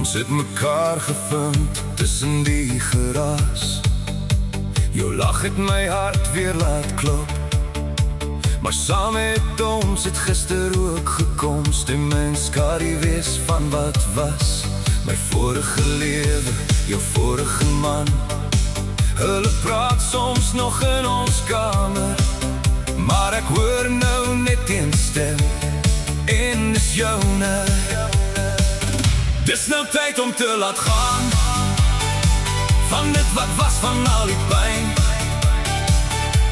Ons het mekaar gevind tussen die geraas. Jou lach het my hart weer laat klop. Maar saam met ons het gister ook gekom. Stem my skadu wees van wat was. My vorige lewe, jou vorige man. Hulle praat soms nog in ons kamer, maar ek hoor nou net een stem, en dis joune. Dis nou tyd om te laat gaan van dit wat was, van al die pyn.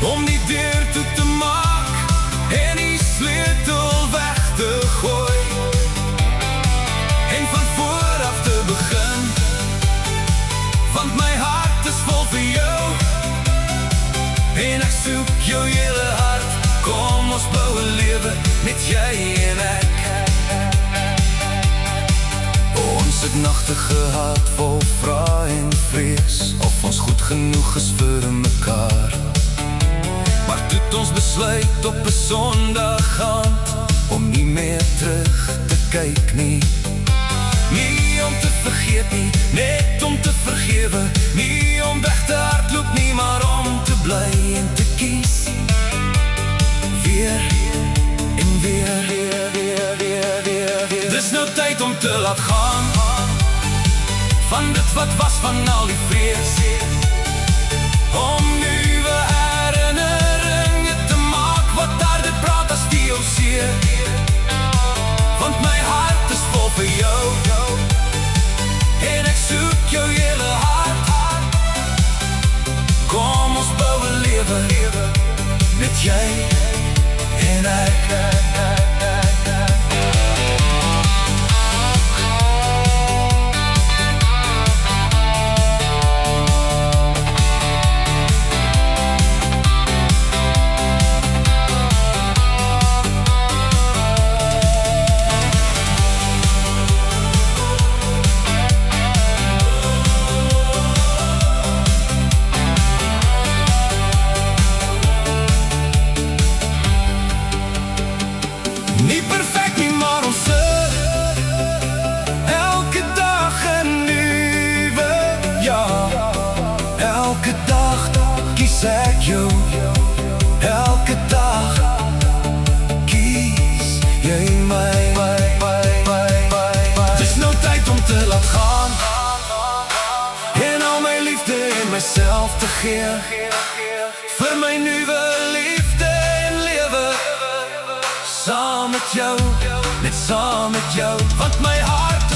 Om die deur toe te maak en die sleutel weg te gooi, en van vooraf te begin, want my hart is vol vir jou, en ek soek jou hele hart. Kom ons bou 'n lewe, net jy en ek. Ons het nagte gehad vol vrae en vrees, of ons goed genoeg is vir mekaar. Maar toe het ons besluit op 'n Sondag aand om nie meer terug te kyk nie. Nie om te vergeet nie, net om te vergewe. Nie om weg te hardloop nie, maar om te bly en te kies. Weer en weer. Dis nou tyd om te laat gaan van dit wat was, van al die vrees. Om nuwe herinneringen te maak, wat harder praat as die oseë. Want my hart is vol vir jou, en ek soek jou hele hart. Kom ons bou 'n lewe, net jy en ek. Nie perfect nie, maar ons is elke dag 'n nuwe, ja. Elke dag kies ek jou, elke dag kies jy my. Dis nou tyd om te laat gaan en al my liefde en myself te gee vir my nuwe liefde en lewe. Saam met jou, net saam met jou, want my hart